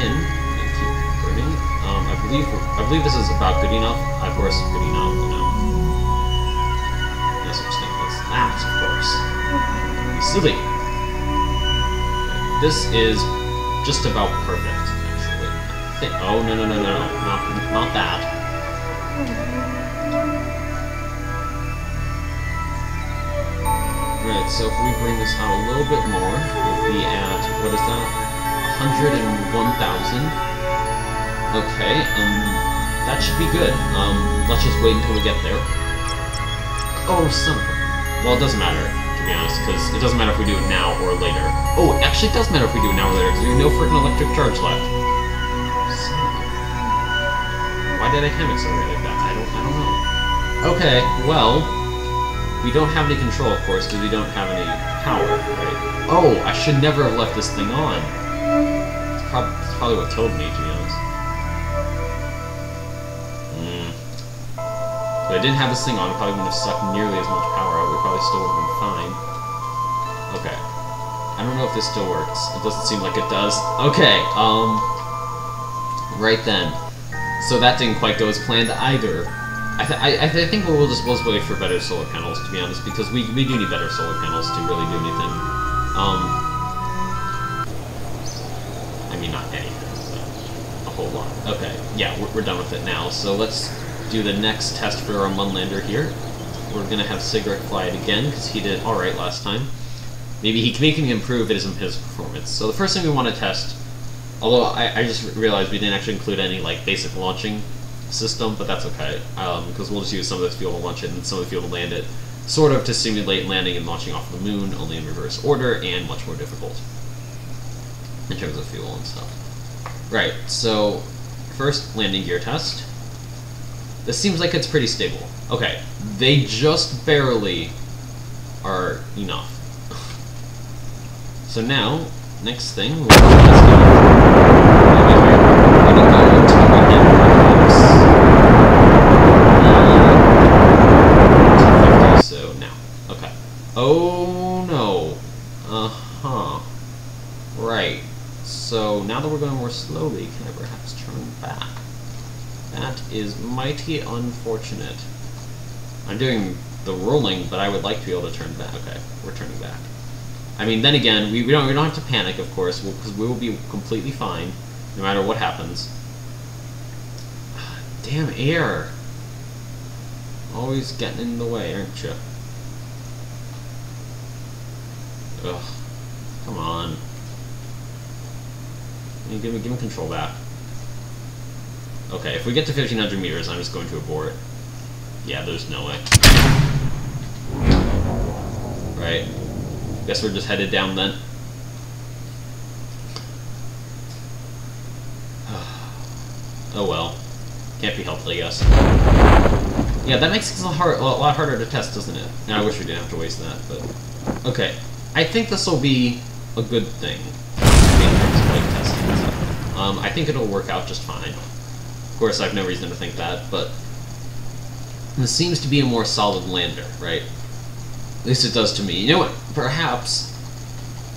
in and keep burning. I believe this is about good enough. Of course, good enough, you know. No such thing as that, of course. Be silly. Okay, this is just about perfect, actually. Oh, no, not that. Right, so if we bring this out a little bit more, we'll be at, what is that? 101,000. Okay, that should be good. Let's just wait until we get there. Oh, son of a... Well, it doesn't matter, to be honest, because it doesn't matter if we do it now or later. Oh, it actually does matter if we do it now or later, because we have no freaking electric charge left. Why did I ham it so right like that? I don't know. Okay, well, we don't have any control, of course, because we don't have any power, right? Oh, I should never have left this thing on. It's probably what killed me, to be honest. If I didn't have this thing on, it probably wouldn't have sucked nearly as much power out. We probably still would have been fine. Okay. I don't know if this still works. It doesn't seem like it does. Okay, right then. So that didn't quite go as planned either. I think we'll just wait for better solar panels, to be honest, because we do need better solar panels to really do anything. I mean, not anything, but a whole lot. Okay, yeah, we're done with it now. So let's do the next test for our Munlander here. We're gonna have Sigrid fly it again, because he did alright last time. Maybe he can improve his performance. So the first thing we want to test, although I just realized we didn't actually include any like basic launching system, but that's okay, because we'll just use some of this fuel to launch it and some of the fuel to land it, sort of to simulate landing and launching off the moon, only in reverse order, and much more difficult in terms of fuel and stuff. Right, so first landing gear test. This seems like it's pretty stable. Okay, they just barely are enough. So now, next thing, we're going to so now, okay. Oh no. Right. So now that we're going more slowly, can I perhaps turn back? That is mighty unfortunate. I'm doing the rolling, but I would like to be able to turn back. Okay, we're turning back. I mean, then again, we don't have to panic, of course, because we will be completely fine, no matter what happens. Damn air! Always getting in the way, aren't you? Ugh. Come on. Give me control back. Okay, if we get to 1,500 meters, I'm just going to abort. Yeah, there's no way. Right. Guess we're just headed down then. Oh well. Can't be helped, I guess. Yeah, that makes it a lot harder to test, doesn't it? Now, I wish we didn't have to waste that, but... Okay. I think this will be a good thing. In terms of, like, testing and stuff. I think it'll work out just fine. Of course, I have no reason to think that, but... This seems to be a more solid lander, right? At least it does to me. You know what? Perhaps...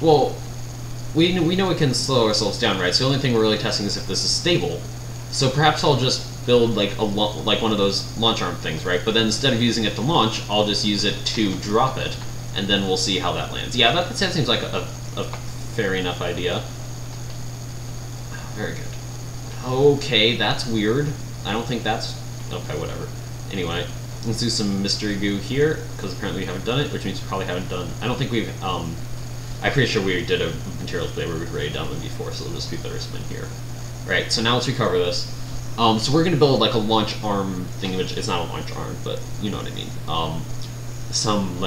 Well, we know we can slow ourselves down, right? So the only thing we're really testing is if this is stable. So perhaps I'll just build like one of those launch arm things, right? But then instead of using it to launch, I'll just use it to drop it, and then we'll see how that lands. Yeah, that seems like a fair enough idea. Very good. Okay, that's weird. I don't think that's... Okay, whatever. Anyway, let's do some mystery goo here, because apparently we haven't done it, which means we probably haven't done... I don't think we've... I'm pretty sure we did a materials play where we've already done them before, so it'll just be better spin here. Right, so now let's recover this. So we're going to build like a launch arm thing, which it's not a launch arm, but you know what I mean. Some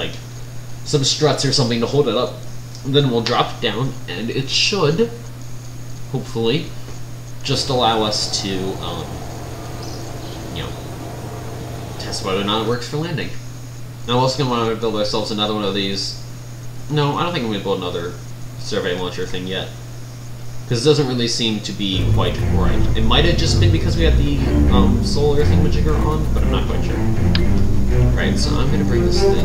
struts or something to hold it up. And then we'll drop it down, and it should, hopefully, just allow us to, you know, test whether or not it works for landing. Now we're also going to want to build ourselves another one of these. No, I don't think I'm going to build another survey launcher thing yet. Because it doesn't really seem to be quite right. It might have just been because we had the solar thingamajigger on, but I'm not quite sure. Right, so I'm going to bring this thing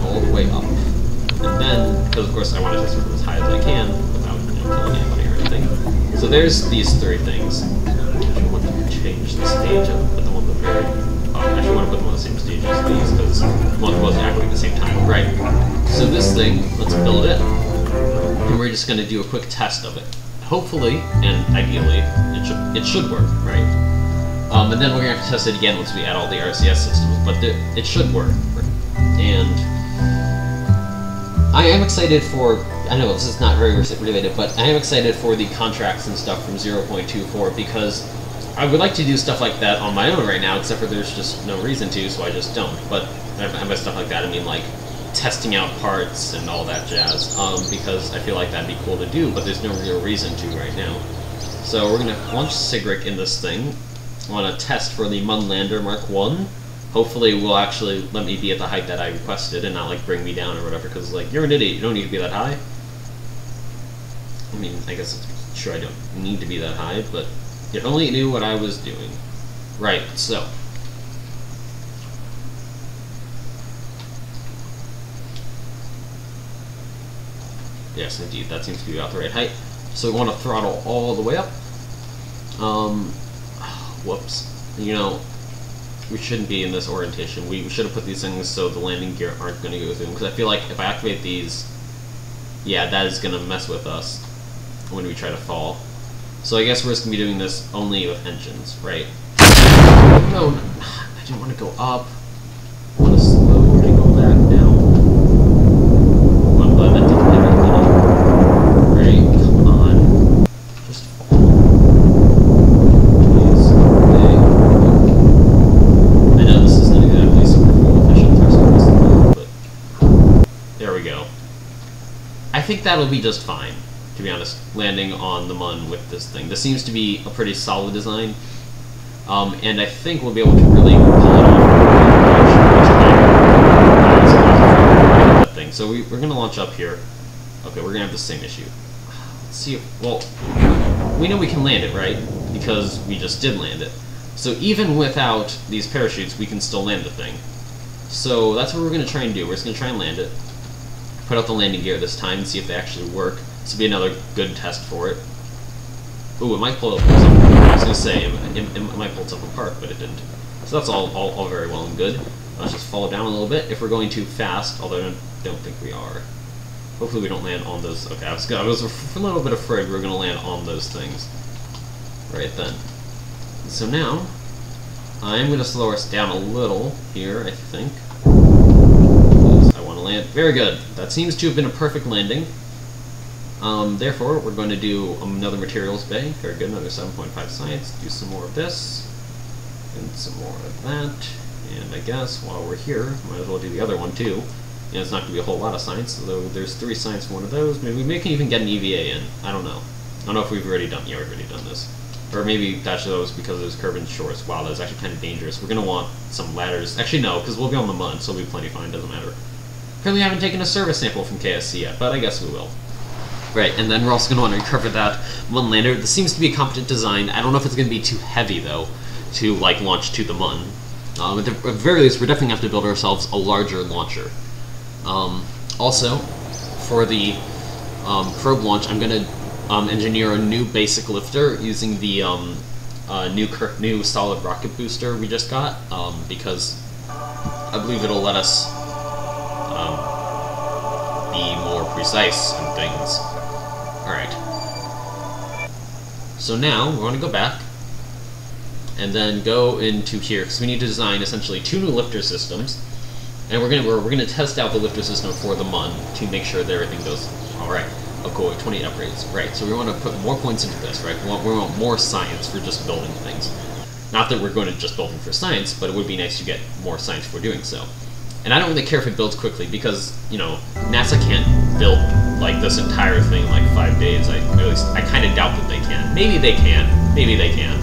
all the way up. And then, because of course I want to test it as high as I can without killing anybody or anything. So there's these three things. I actually want to change the stage and put them on the very... I actually want to put them on the same stage as these, because one was acting at the same time. Right. So this thing, let's build it. And we're just going to do a quick test of it. Hopefully, and ideally, it should work, right? And then we're going to have to test it again once we add all the RCS systems, but it should work. And I am excited for, I know this is not very related, but I am excited for the contracts and stuff from 0.24, because I would like to do stuff like that on my own right now, except for there's just no reason to, so I just don't. But by stuff like that, I mean like testing out parts and all that jazz, because I feel like that'd be cool to do, but there's no real reason to right now. So we're going to launch Sigric in this thing on a test for the Mun Lander Mark 1. Hopefully will actually let me be at the height that I requested and not like bring me down or whatever, because like, you're an idiot, you don't need to be that high. I mean, I guess it's sure I don't need to be that high, but it only knew what I was doing. Right, so yes, indeed, that seems to be about the right height. So we want to throttle all the way up. Whoops. You know, we shouldn't be in this orientation. We should have put these things so the landing gear aren't going to go through them, because I feel like if I activate these, yeah, that is going to mess with us when we try to fall. So I guess we're just going to be doing this only with engines, right? No, I didn't want to go up. I want to slowly go back down. I'm glad that didn't hit anything. Right, come on. Just fall. Please. Okay. I know this isn't exactly super fuel efficient or something, but there we go. I think that'll be just fine, to be honest, landing on the Mun with this thing. This seems to be a pretty solid design, and I think we'll be able to really pull it off. That thing. So we're going to launch up here. Okay, we're going to have the same issue. Let's see if, well, we know we can land it, right? Because we just did land it. So even without these parachutes, we can still land the thing. So that's what we're going to try and do. We're just going to try and land it. Put out the landing gear this time and see if they actually work. This will be another good test for it. Ooh, it might pull it apart. I was going to say, it might pull itself apart, but it didn't. So that's all very well and good. Let's just follow down a little bit if we're going too fast, although I don't think we are. Hopefully we don't land on those. Okay, I was a little bit afraid we were going to land on those things. Right then. So now, I'm going to slow us down a little here, I think. I want to land. Very good. That seems to have been a perfect landing. Therefore, we're going to do another materials bay. Very good, another 7.5 science. Do some more of this, and some more of that. And I guess while we're here, might as well do the other one too. And it's not going to be a whole lot of science, although there's 3 science for one of those. Maybe we can even get an EVA in. I don't know. I don't know if we've already done. Yeah, we've already done this. Or maybe actually that was because it was curved and shorts. Wow, that was actually kind of dangerous. We're going to want some ladders. Actually, no, because we'll be on the Mun, so we'll be plenty fine. Doesn't matter. Apparently, I haven't taken a service sample from KSC yet, but I guess we will. Right, and then we're also going to want to recover that Mun lander. This seems to be a competent design. I don't know if it's going to be too heavy, though, to like launch to the Mun. At the very least, we're definitely going to have to build ourselves a larger launcher. Also, for the probe launch, I'm going to engineer a new basic lifter using the new solid rocket booster we just got, because I believe it'll let us be more precise and things. Alright. So now, we want to go back, and then go into here, because we need to design essentially 2 new lifter systems, and we're gonna test out the lifter system for the Mun to make sure that everything goes alright. Oh cool, 28 upgrades. Right, so we want to put more points into this, right? We want more science for just building things. Not that we're going to just build them for science, but it would be nice to get more science for doing so. And I don't really care if it builds quickly, because, you know, NASA can't build, like, this entire thing in, like, 5 days. At least, I kind of doubt that they can. Maybe they can. Maybe they can.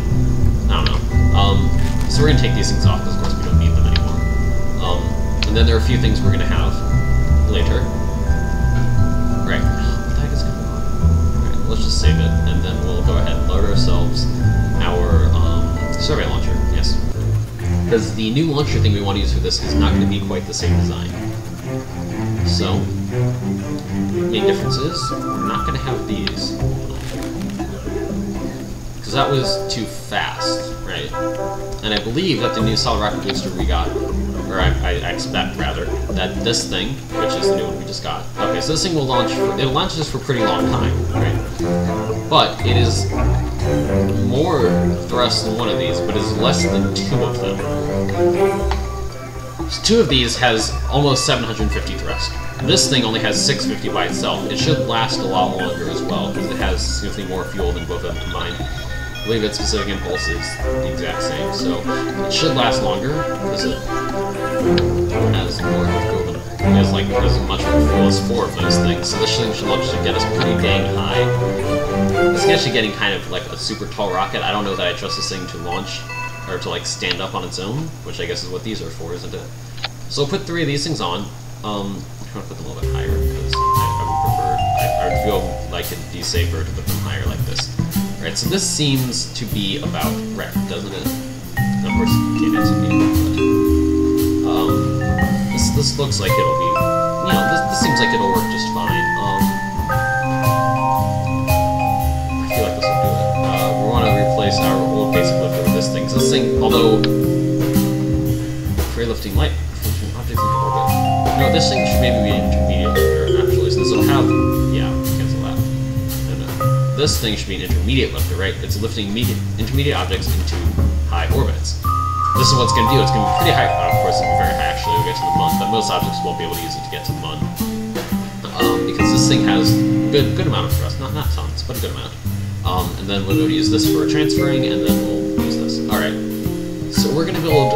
I don't know. So we're going to take these things off, because, of course, we don't need them anymore. And then there are a few things we're going to have later. Right. What the heck is going on? Alright, let's just save it, and then we'll go ahead and load ourselves our survey launcher. Yes. Because the new launcher thing we want to use for this is not going to be quite the same design. So, main difference is, we're not going to have these. because that was too fast, right? And I believe that the new solid rocket booster we got, or I expect rather, that this thing, which is the new one we just got. Okay, so this thing will launch. It'll launch this for a pretty long time, right? But it is more thrust than one of these, but it's less than 2 of them. So 2 of these has almost 750 thrust. This thing only has 650 by itself. It should last a lot longer as well, because it has significantly more fuel than both of them combined. I believe its specific impulse is the exact same, so it should last longer, because it has more fuel than... It has like as much fuel as 4 of those things, so this thing should actually get us pretty dang high. It's actually getting kind of like a super tall rocket. I don't know that I trust this thing to launch, or to like stand up on its own, which I guess is what these are for, isn't it? So we'll put 3 of these things on. I'm trying to put them a little bit higher, because I would prefer... I would feel like it'd be safer to put them higher like this. Right, so this seems to be about right, doesn't it? And of course, you can't answer me, but... This looks like it'll be... You know, this seems like it'll work just fine. I feel like this will do it. We want to replace our old basic lifter with this thing. So this thing, although... Free lifting light... objects into orbit. No, this thing should maybe be an intermediate lifter, actually, since it'll have... Yeah, cancel that. No. This thing should be an intermediate lifter, right? It's lifting intermediate objects into high orbits. This is what it's going to do. It's going to be pretty high. Of course, it's very high, actually. We'll get to the Mun, but most objects won't be able to use it to get to the Mun. Because this thing has a good amount of thrust. Not tons, but a good amount. And then we'll use this for transferring, and then we'll use this. Alright. So we're going to build...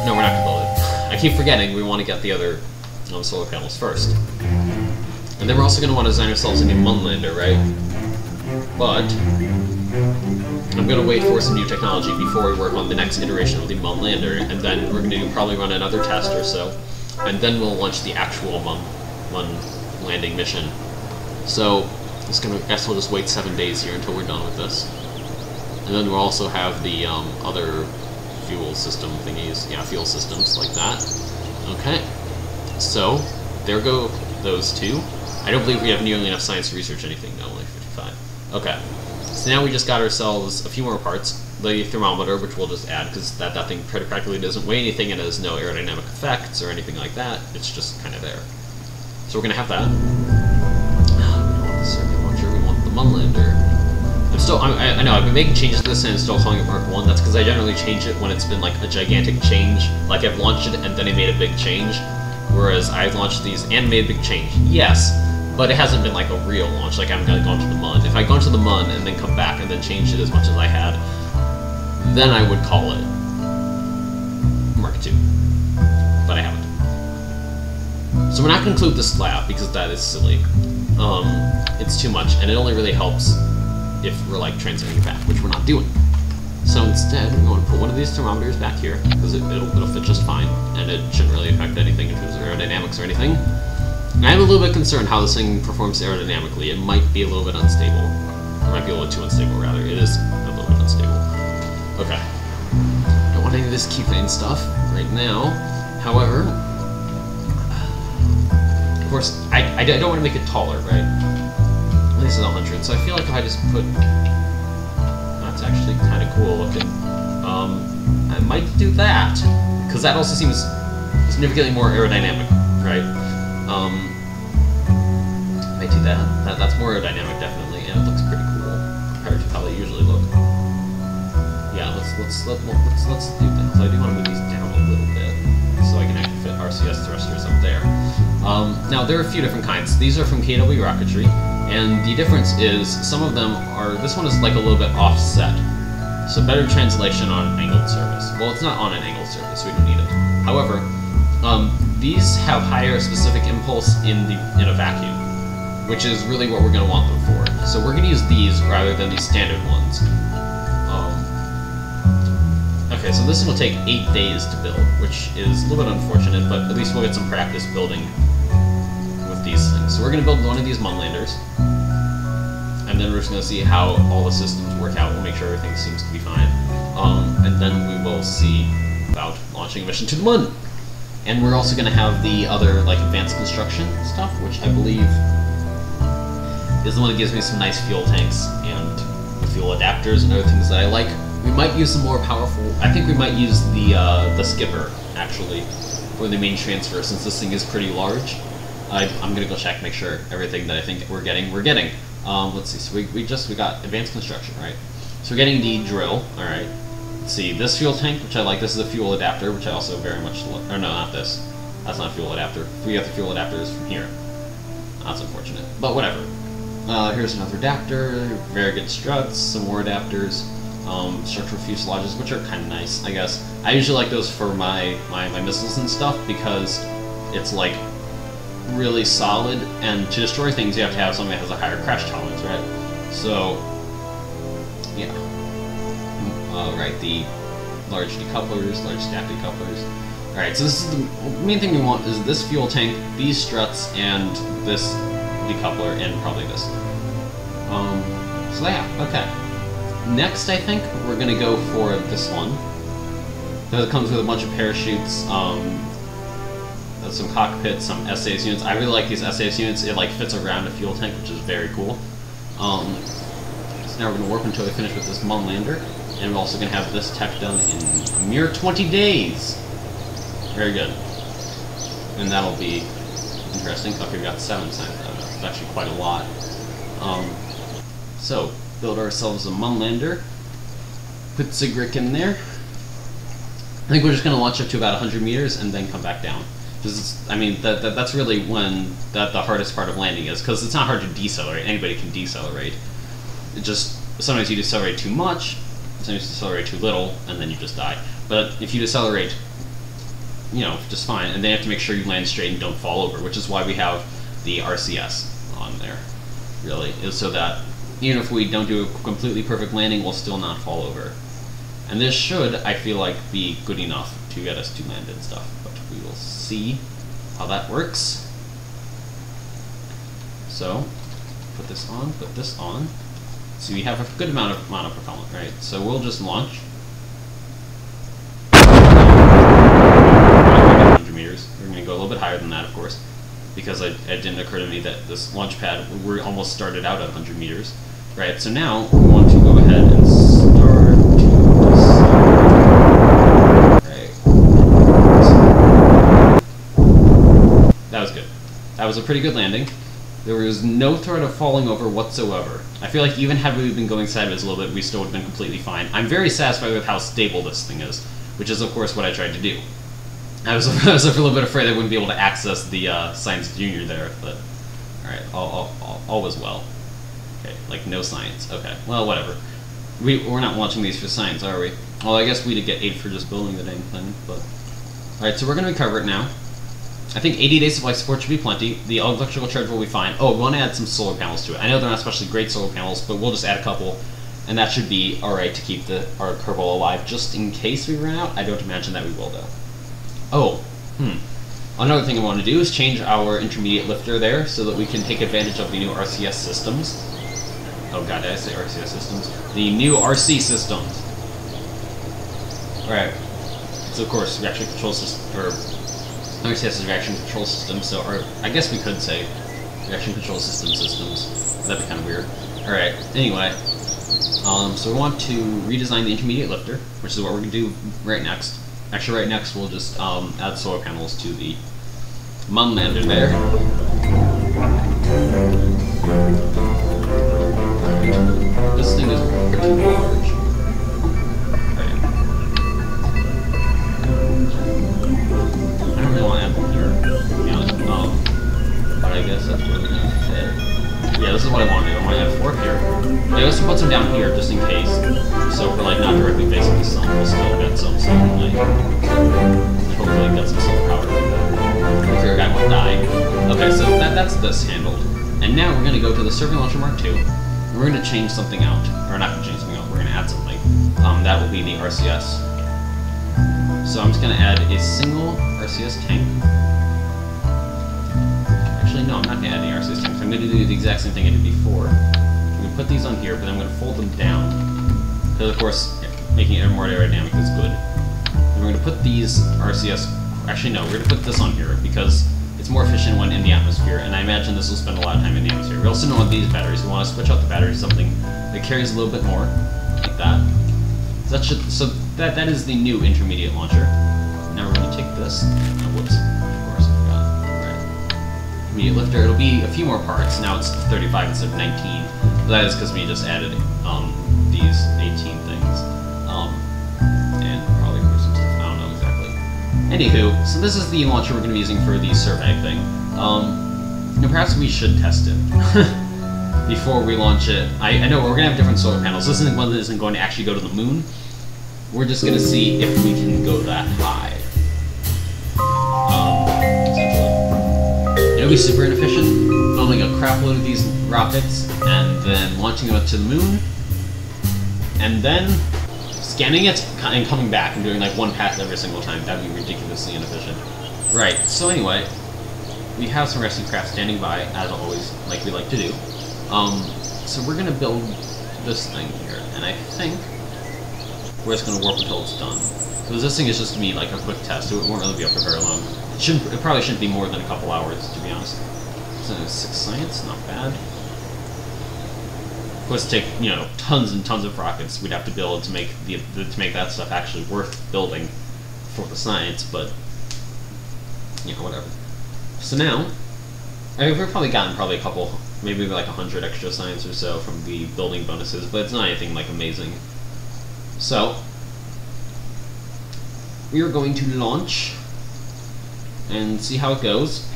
No, we're not going to build it. I keep forgetting we want to get the other solar panels first. And then we're also going to want to design ourselves a new Mun lander, right? But... I'm going to wait for some new technology before we work on the next iteration of the Mun lander, and then we're going to probably run another test or so, and then we'll launch the actual Mun landing mission. So, I guess we'll just wait 7 days here until we're done with this. And then we'll also have the other fuel system thingies, yeah, fuel systems like that. Okay, so there go those 2. I don't believe we have nearly enough science to research anything, no, only 55. Okay. So now we just got ourselves a few more parts. The thermometer, which we'll just add, because that thing practically doesn't weigh anything, and has no aerodynamic effects or anything like that. It's just kind of there. So we're going to have that. We don't want the circuit launcher, we want the Mun lander. I know, I've been making changes to this and still calling it Mark 1. That's because I generally change it when it's been like a gigantic change. Like I've launched it and then I made a big change. Whereas I've launched these and made a big change. Yes. But it hasn't been like a real launch, like I haven't gone to the Mun. If I'd gone to the Mun and then come back and then changed it as much as I had, then I would call it Mark II. But I haven't. So we're not going to include this slab, because that is silly. It's too much, and it only really helps if we're like transferring it back, which we're not doing. So instead, we want to put one of these thermometers back here, because it'll fit just fine, and it shouldn't really affect anything in terms of aerodynamics or anything. And I'm a little bit concerned how this thing performs aerodynamically. It might be a little bit unstable. It might be a little too unstable, rather. It is a little bit unstable. Okay. Don't want any of this Kethane stuff right now. However, of course, I don't want to make it taller, right? This is 100, so I feel like if I just put... That's actually kind of cool looking. I might do that, because that also seems significantly more aerodynamic, right? I might do that. That's more aerodynamic, definitely, and it looks pretty cool compared to how they usually look. Yeah, let's do that. So I do want to move these down a little bit, so I can actually fit RCS thrusters up there. Now there are a few different kinds. These are from KW Rocketry, and the difference is some of them are. This one is like a little bit offset, so better translation on angled surface. Well, it's not on an angled surface, so we don't need it. However, these have higher specific impulse in a vacuum, which is really what we're going to want them for. So we're going to use these rather than these standard ones. Okay, so this will take 8 days to build, which is a little bit unfortunate, but at least we'll get some practice building with these things. So we're going to build one of these Mun landers, and then we're just going to see how all the systems work out. We'll make sure everything seems to be fine, and then we will see about launching a mission to the Mun. And we're also going to have the other, like, advanced construction stuff, which I believe is the one that gives me some nice fuel tanks and a fuel adapters and other things that I like. We might use some more powerful. I think we might use the skipper actually for the main transfer, since this thing is pretty large. I'm gonna go check, make sure everything that I think we're getting. Let's see. So we got advanced construction, right? So we're getting the drill. All right. Let's see, this fuel tank, which I like. This is a fuel adapter, which I also very much like. Or no, not this. That's not a fuel adapter. We got the fuel adapters from here. That's unfortunate, but whatever. Here's another adapter. Very good struts. Some more adapters. Structural fuselages, which are kind of nice, I guess. I usually like those for my missiles and stuff because it's like really solid, and to destroy things you have to have something that has a higher crash tolerance, right? So, yeah. Right, the large decouplers, large stack decouplers. Alright, so this is the main thing we want is this fuel tank, these struts, and this decoupler, and probably this. So yeah, okay. Next, I think we're gonna go for this one. It comes with a bunch of parachutes, some cockpits, some SAS units. I really like these SAS units. It like fits around a fuel tank, which is very cool. So now we're gonna warp until we finish with this Mun lander, and we're also gonna have this tech done in a mere 20 days. Very good, and that'll be interesting. Okay, we got 7 signs. It's actually quite a lot. So build ourselves a Mun lander. Put Sigric in there. I think we're just gonna launch up to about 100 meters and then come back down. I mean, that's really when the hardest part of landing is, because it's not hard to decelerate. Anybody can decelerate. It just, sometimes you decelerate too much, sometimes you decelerate too little, and then you just die. But if you decelerate, you know, just fine, and then you have to make sure you land straight and don't fall over, which is why we have the RCS on there, really, is so that even if we don't do a completely perfect landing, we'll still not fall over. And this should, I feel like, be good enough to get us to land and stuff, but we will see how that works. So, put this on. So we have a good amount of propellant, right? So we'll just launch. 100 meters. We're going to go a little bit higher than that, of course, because it didn't occur to me that this launch pad, we almost started out at 100 meters. Right, so now we want to go ahead and start to descend. Right. That was good. That was a pretty good landing. There was no threat of falling over whatsoever. I feel like even had we been going sideways a little bit, we still would have been completely fine. I'm very satisfied with how stable this thing is, which is, of course, what I tried to do. I was a little bit afraid I wouldn't be able to access the Science Junior there, but alright, all was well. Okay, like no science. Okay, well, whatever. We're not launching these for science, are we? Well, I guess we did get 8 for just building the dang thing, but... Alright, so we're going to recover it now. I think 80 days of life support should be plenty. The electrical charge will be fine. Oh, we want to add some solar panels to it. I know they're not especially great solar panels, but we'll just add a couple, and that should be alright to keep our Kerbal alive, just in case we run out. I don't imagine that we will, though. Oh, another thing I want to do is change our intermediate lifter there, so that we can take advantage of the new RCS systems. Oh god, did I say RCS systems? The new RC systems. Alright. So of course, reaction control system, or RCS is reaction control system, so, or I guess we could say reaction control systems. That'd be kind of weird. Alright, anyway. So we want to redesign the intermediate lifter, which is what we're going to do right next. Actually, right next we'll just add solar panels to the Mun lander there. This thing is pretty large. Right. I don't really want to add one here, to be honest. But I guess that's where we're going to fit. Yeah, this is what I want to do. I want to add 4 here. I guess we'll put some down here, just in case. So we're like not directly facing the sun, we'll still get some sunlight. Hopefully get some solar power. Or a guy won't die. Okay, so that's this handled. And now we're going to go to the Serving Launcher Mark II. And we're going to change something out. Or not going to change something out, we're going to add something. That will be the RCS. So I'm just going to add a single RCS tank. Actually, no, I'm not going to add any RCS tanks. I'm going to do the exact same thing I did before. I'm going to put these on here, but I'm going to fold them down. Because, of course, making it more aerodynamic is good. And we're going to put these RCS... Actually, no, we're going to put this on here, because It's more efficient when in the atmosphere, and I imagine this will spend a lot of time in the atmosphere. We also know with these batteries, we want to switch out the battery to something that carries a little bit more, like that. So that is the new intermediate launcher. Now we're going to take this. Oh, whoops. Of course, I forgot. Alright. Intermediate lifter. It'll be a few more parts. Now it's 35 instead of 19. But that is because we just added these 18 things. And probably for some stuff. I don't know exactly. Anywho, so this is the launcher we're going to be using for the survey thing. Now perhaps we should test it. Before we launch it. I know we're going to have different solar panels. This isn't one that isn't going to actually go to the moon. We're just going to see if we can go that high. Essentially. It'll be super inefficient, building a crap load of these rockets, and then launching them up to the moon, and then scanning it and coming back and doing like one pass every single time. That'd be ridiculously inefficient. Right, so anyway, we have some rescue craft standing by, as always, like we like to do. So we're going to build this thing here, and I think we're just going to warp until it's done. Because this thing is just to be like a quick test, it won't really be up for very long. It probably shouldn't be more than a couple hours, to be honest. So 6 science, not bad. Of course, it'd take, you know, tons and tons of rockets we'd have to build to make that stuff actually worth building for the science, but you know, whatever. So now, I mean, we've probably gotten a couple, maybe like 100 extra science or so from the building bonuses, but it's not anything like amazing. So we are going to launch and see how it goes.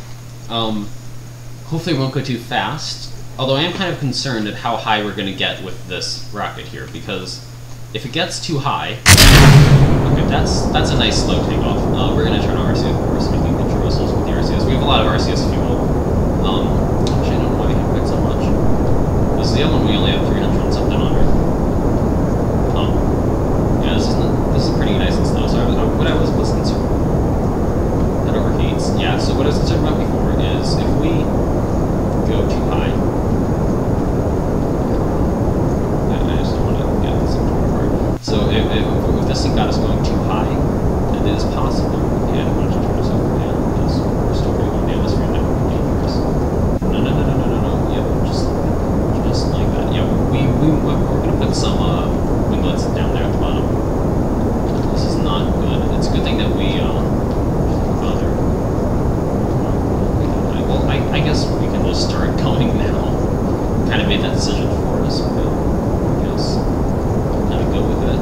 Hopefully it won't go too fast, although I am kind of concerned at how high we're going to get with this rocket here, because if it gets too high, okay, that's a nice slow takeoff. We're going to turn on RCS, of course, we can control ourselves with the RCS. We have a lot of RCS fuel. Actually, I don't know why we have quite so much. Because the other one we only have 300 and something on her. Yeah, this is pretty nice and slow. So what I was concerned, that overheats. Yeah, so what I was concerned about before is if we go too high. I just don't want to get this thing torn apart. So if this thing got us going too high, it is possible. Yeah, I don't want to turn this over again because we're still pretty low in the atmosphere and that would be dangerous. No. Yep, just like that. Yeah, we're gonna put some winglets down there at the bottom. This is not good. It's a good thing that we bother. Well, I guess we can just start going now. Kind of made that decision for us, but I guess kind of go with it.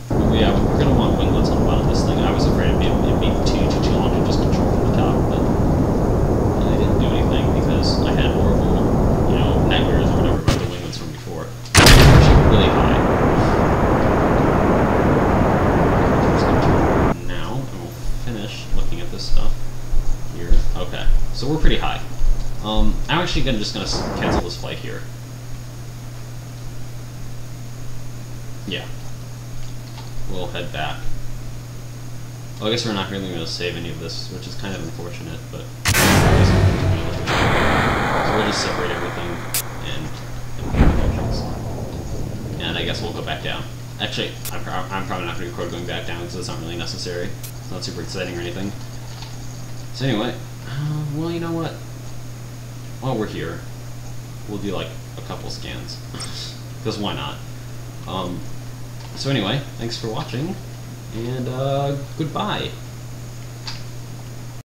But yeah, we're gonna want winglets on the bottom of this thing. I was afraid it'd be too long to just control from the top, but I didn't do anything because I had horrible, you know, nightmares or whatever about the winglets from before. They're actually really high. I'm just gonna turn now, and we'll finish looking at this stuff here. Okay, so we're pretty high. I'm actually just gonna cancel this flight here. Yeah. We'll head back. Well, I guess we're not really going to save any of this, which is kind of unfortunate, but so we'll just separate everything and I guess we'll go back down. Actually, I'm probably not going to record going back down because it's not really necessary. It's not super exciting or anything. So anyway, well, you know what? While we're here, we'll do like a couple scans because why not? So anyway, thanks for watching, and goodbye.